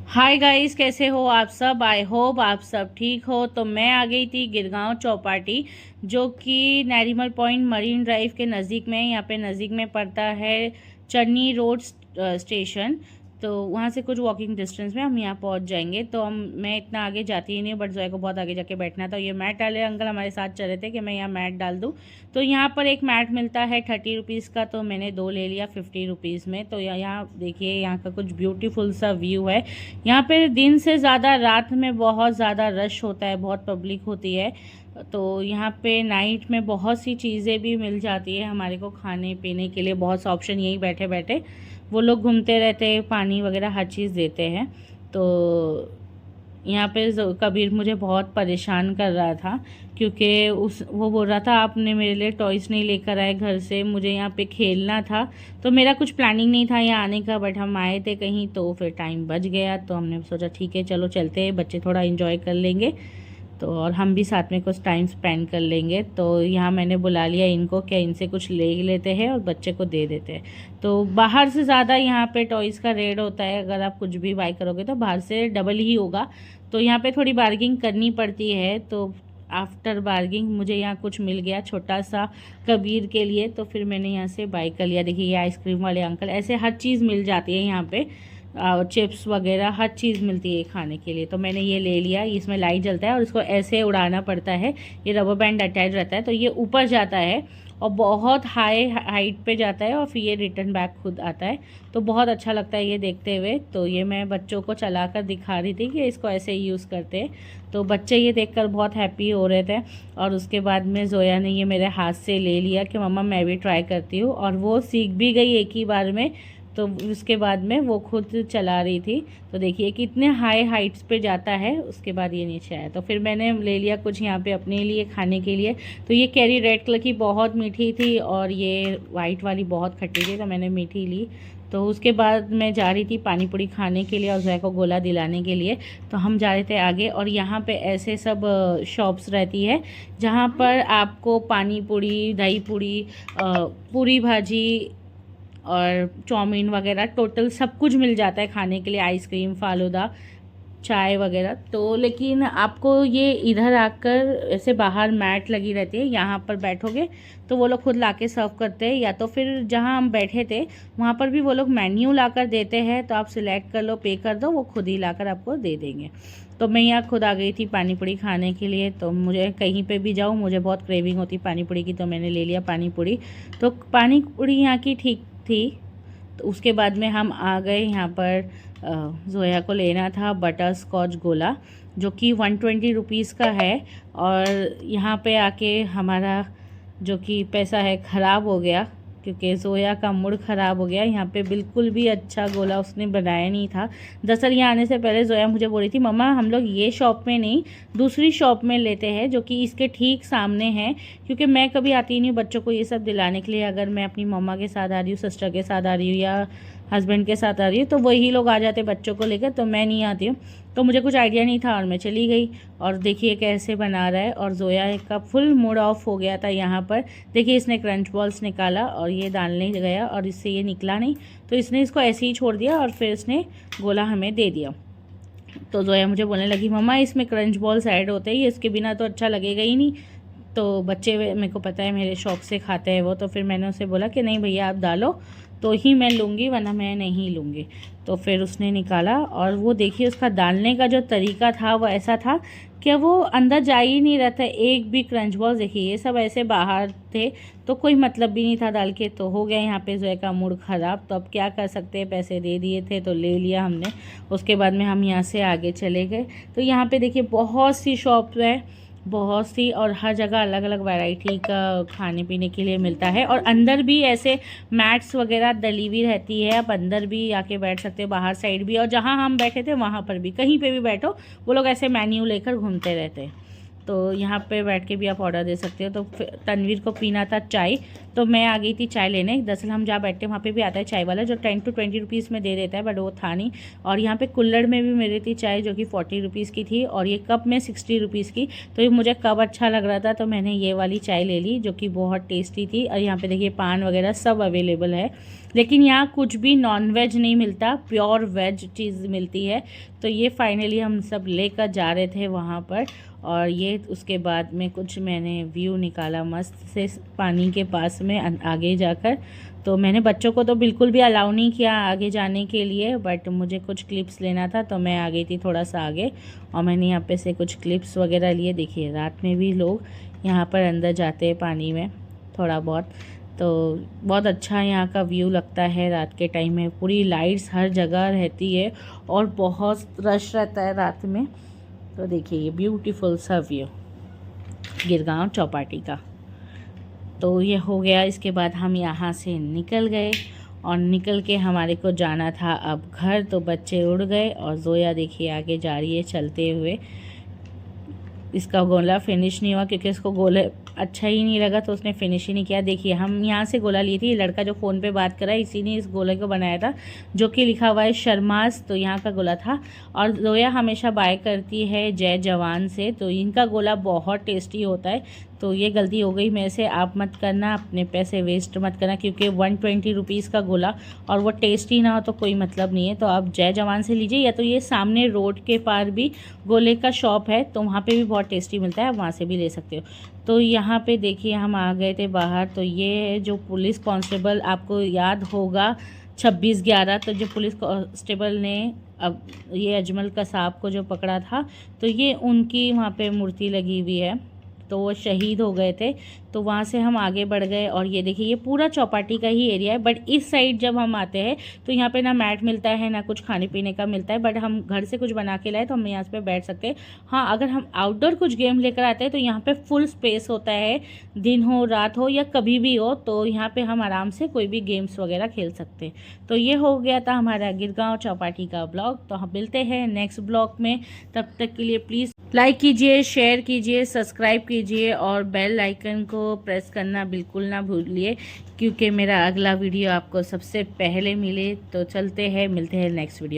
Hi guys, कैसे हो आप सब। आई होप आप सब ठीक हो। तो मैं आ गई थी गिरगांव चौपाटी, जो कि नैरीमल पॉइंट मरीन ड्राइव के नज़दीक में, यहाँ पे नज़दीक में पड़ता है चन्नी रोड स्टेशन। तो वहाँ से कुछ वॉकिंग डिस्टेंस में हम यहाँ पहुँच जाएंगे। तो मैं इतना आगे जाती ही नहीं, बट जोया को बहुत आगे जाके बैठना था। ये मैट डाले अंकल हमारे साथ चल रहे थे कि मैं यहाँ मैट डाल दूँ। तो यहाँ पर एक मैट मिलता है 30 रुपीज़ का, तो मैंने दो ले लिया 50 रुपीज़ में। तो यहाँ देखिए, यहाँ का कुछ ब्यूटीफुल सा व्यू है। यहाँ पे दिन से ज़्यादा रात में बहुत ज़्यादा रश होता है, बहुत पब्लिक होती है। तो यहाँ पे नाइट में बहुत सी चीज़ें भी मिल जाती है हमारे को खाने पीने के लिए, बहुत सा ऑप्शन। यहीं बैठे बैठे वो लोग घूमते रहते हैं, पानी वगैरह हर चीज़ देते हैं। तो यहाँ पे कबीर मुझे बहुत परेशान कर रहा था, क्योंकि वो बोल रहा था आपने मेरे लिए टॉयज़ नहीं लेकर आए घर से, मुझे यहाँ पे खेलना था। तो मेरा कुछ प्लानिंग नहीं था यहाँ आने का, बट हम आए थे कहीं तो फिर टाइम बच गया। तो हमने सोचा ठीक है चलो चलते हैं, बच्चे थोड़ा इन्जॉय कर लेंगे तो, और हम भी साथ में कुछ टाइम स्पेंड कर लेंगे। तो यहाँ मैंने बुला लिया इनको, क्या इनसे कुछ ले लेते हैं और बच्चे को दे देते हैं। तो बाहर से ज़्यादा यहाँ पे टॉयज़ का रेट होता है, अगर आप कुछ भी बाय करोगे तो बाहर से डबल ही होगा। तो यहाँ पे थोड़ी बार्गिंग करनी पड़ती है। तो आफ्टर बार्गिंग मुझे यहाँ कुछ मिल गया छोटा सा कबीर के लिए, तो फिर मैंने यहाँ से बाय कर लिया। देखिए ये आइसक्रीम वाले अंकल, ऐसे हर चीज़ मिल जाती है यहाँ पे, चिप्स वगैरह हर चीज़ मिलती है खाने के लिए। तो मैंने ये ले लिया। इसमें लाइट जलता है और इसको ऐसे उड़ाना पड़ता है, ये रबर बैंड अटैच रहता है, तो ये ऊपर जाता है और बहुत हाई हाइट पे जाता है और फिर ये रिटर्न बैक खुद आता है। तो बहुत अच्छा लगता है ये देखते हुए। तो ये मैं बच्चों को चलाकर दिखा रही थी कि इसको ऐसे ही यूज़ करते हैं। तो बच्चे ये देखकर बहुत हैप्पी हो रहे थे। और उसके बाद में जोया ने ये मेरे हाथ से ले लिया कि मम्मा मैं भी ट्राई करती हूँ, और वो सीख भी गई एक ही बार में। तो उसके बाद में वो खुद चला रही थी। तो देखिए कितने हाई हाइट्स पे जाता है, उसके बाद ये नीचे आया। तो फिर मैंने ले लिया कुछ यहाँ पे अपने लिए खाने के लिए। तो ये कैरी रेड कलर की बहुत मीठी थी और ये वाइट वाली बहुत खट्टी थी, तो मैंने मीठी ली। तो उसके बाद मैं जा रही थी पानी पूरी खाने के लिए और जोया को गोला दिलाने के लिए। तो हम जा रहे थे आगे, और यहाँ पे ऐसे सब शॉप्स रहती है जहाँ पर आपको पानी पूरी, दही पूरी, पूरी भाजी और चाउमीन वगैरह टोटल सब कुछ मिल जाता है खाने के लिए, आइसक्रीम, फालूदा, चाय वगैरह। तो लेकिन आपको ये इधर आकर ऐसे बाहर मैट लगी रहती है, यहाँ पर बैठोगे तो वो लोग खुद लाके सर्व करते हैं, या तो फिर जहाँ हम बैठे थे वहाँ पर भी वो लोग मेन्यू लाकर देते हैं। तो आप सिलेक्ट कर लो, पे कर दो, वो खुद ही लाकर आपको दे देंगे। तो मैं यहाँ खुद आ गई थी पानी पूरी खाने के लिए। तो मुझे कहीं पे भी जाऊँ मुझे बहुत क्रेविंग होती पानी पूरी की, तो मैंने ले लिया पानी पूरी। तो पानी पूरी यहाँ की ठीक थी। तो उसके बाद में हम आ गए यहाँ पर, जोया को लेना था बटर स्कॉच गोला, जो कि 120 रुपीज़ का है। और यहाँ पे आके हमारा जो कि पैसा है ख़राब हो गया, क्योंकि जोया का मूड ख़राब हो गया। यहाँ पे बिल्कुल भी अच्छा गोला उसने बनाया नहीं था। दरअसल यहाँ आने से पहले जोया मुझे बोल रही थी मम्मा हम लोग ये शॉप में नहीं दूसरी शॉप में लेते हैं, जो कि इसके ठीक सामने है। क्योंकि मैं कभी आती नहीं हूँ बच्चों को ये सब दिलाने के लिए। अगर मैं अपनी मम्मा के साथ आ रही हूँ, सिस्टर के साथ आ रही हूँ या हस्बैंड के साथ आ रही हूँ, तो वही लोग आ जाते बच्चों को लेकर, तो मैं नहीं आती हूँ। तो मुझे कुछ आइडिया नहीं था और मैं चली गई। और देखिए कैसे बना रहा है, और जोया का फुल मूड ऑफ हो गया था यहाँ पर। देखिए इसने क्रंच बॉल्स निकाला और ये डालने गया और इससे ये निकला नहीं, तो इसने इसको ऐसे ही छोड़ दिया और फिर इसने गोला हमें दे दिया। तो जोया मुझे बोलने लगी मम्मा इसमें क्रंच बॉल्स ऐड होते हैं, ये इसके बिना तो अच्छा लगेगा ही नहीं। तो बच्चे मेरे को पता है मेरे शौक से खाते हैं वो, तो फिर मैंने उसे बोला कि नहीं भैया आप डालो तो ही मैं लूँगी, वरना मैं नहीं लूँगी। तो फिर उसने निकाला, और वो देखिए उसका डालने का जो तरीका था वो ऐसा था कि वो अंदर जा ही नहीं रहा था एक भी क्रंच बॉल। देखिए ये सब ऐसे बाहर थे, तो कोई मतलब भी नहीं था डाल के। तो हो गया यहाँ पे जोया का मूड ख़राब। तो अब क्या कर सकते हैं, पैसे दे दिए थे तो ले लिया हमने। उसके बाद में हम यहाँ से आगे चले गए। तो यहाँ पे देखिए बहुत सी शॉप है, बहुत सी, और हर जगह अलग अलग वैरायटी का खाने पीने के लिए मिलता है। और अंदर भी ऐसे मैट्स वगैरह डली हुई रहती है, आप अंदर भी आके बैठ सकते हो, बाहर साइड भी। और जहाँ हम बैठे थे वहाँ पर भी, कहीं पे भी बैठो वो लोग ऐसे मेन्यू लेकर घूमते रहते हैं। तो यहाँ पे बैठ के भी आप ऑर्डर दे सकते हो। तो तनवीर को पीना था चाय, तो मैं आ गई थी चाय लेने। दरअसल हम जहाँ बैठते हैं वहाँ पे भी आता है चाय वाला, जो 10 to 20 रुपीज़ में दे देता है, बट वो था नहीं। और यहाँ पे कुल्हड़ में भी मिली थी चाय, जो कि 40 रुपीज़ की थी, और ये कप में 60 रुपीज़ की। तो ये मुझे कप अच्छा लग रहा था, तो मैंने ये वाली चाय ले ली, जो कि बहुत टेस्टी थी। और यहाँ पे देखिए पान वगैरह सब अवेलेबल है, लेकिन यहाँ कुछ भी नॉन वेज नहीं मिलता, प्योर वेज चीज़ मिलती है। तो ये फाइनली हम सब लेकर जा रहे थे वहाँ पर। और ये उसके बाद में कुछ मैंने व्यू निकाला मस्त से पानी के पास में आगे जाकर। तो मैंने बच्चों को तो बिल्कुल भी अलाउ नहीं किया आगे जाने के लिए, बट मुझे कुछ क्लिप्स लेना था, तो मैं आ गई थी थोड़ा सा आगे, और मैंने यहाँ पे से कुछ क्लिप्स वगैरह लिए। देखिए रात में भी लोग यहाँ पर अंदर जाते हैं पानी में थोड़ा बहुत, तो बहुत अच्छा यहाँ का व्यू लगता है रात के टाइम में। पूरी लाइट्स हर जगह रहती है और बहुत रश रहता है रात में। तो देखिए ये ब्यूटीफुल सा व्यू गिरगांव चौपाटी का। तो ये हो गया। इसके बाद हम यहाँ से निकल गए, और निकल के हमारे को जाना था अब घर। तो बच्चे उड़ गए और जोया देखिए आगे जा रही है चलते हुए। इसका गोला फिनिश नहीं हुआ क्योंकि इसको गोले अच्छा ही नहीं लगा, तो उसने फिनिश ही नहीं किया। देखिए हम यहाँ से गोला लिए थे, ये लड़का जो फ़ोन पे बात कर रहा है इसी ने इस गोले को बनाया था, जो कि लिखा हुआ है शर्मास। तो यहाँ का गोला था। और जोया हमेशा बाय करती है जय जवान से, तो इनका गोला बहुत टेस्टी होता है। तो ये गलती हो गई मेरे से, आप मत करना, अपने पैसे वेस्ट मत करना, क्योंकि 120 रुपीज़ का गोला और वो टेस्टी ना हो तो कोई मतलब नहीं है। तो आप जय जवान से लीजिए, या तो ये सामने रोड के पार भी गोले का शॉप है, तो वहाँ पे भी बहुत टेस्टी मिलता है, आप वहाँ से भी ले सकते हो। तो यहाँ पे देखिए हम आ गए थे बाहर। तो ये जो पुलिस कांस्टेबल, आपको याद होगा 26/11, तो जो पुलिस कांस्टेबल ने अब ये अजमल कसाब को जो पकड़ा था, तो ये उनकी वहाँ पे मूर्ति लगी हुई है। तो वो शहीद हो गए थे। तो वहाँ से हम आगे बढ़ गए, और ये देखिए ये पूरा चौपाटी का ही एरिया है। बट इस साइड जब हम आते हैं तो यहाँ पे ना मैट मिलता है ना कुछ खाने पीने का मिलता है, बट हम घर से कुछ बना के लाए तो हम यहाँ पे बैठ सकते हैं। हाँ, अगर हम आउटडोर कुछ गेम लेकर आते हैं तो यहाँ पे फुल स्पेस होता है, दिन हो रात हो या कभी भी हो, तो यहाँ पे हम आराम से कोई भी गेम्स वगैरह खेल सकते हैं। तो ये हो गया था हमारा गिरगांव चौपाटी का ब्लॉग। तो हम मिलते हैं नेक्स्ट ब्लॉग में, तब तक के लिए प्लीज़ लाइक कीजिए, शेयर कीजिए, सब्सक्राइब कीजिए, और बेल आइकन को प्रेस करना बिल्कुल ना भूलिए, क्योंकि मेरा अगला वीडियो आपको सबसे पहले मिले। तो चलते हैं, मिलते हैं नेक्स्ट वीडियो।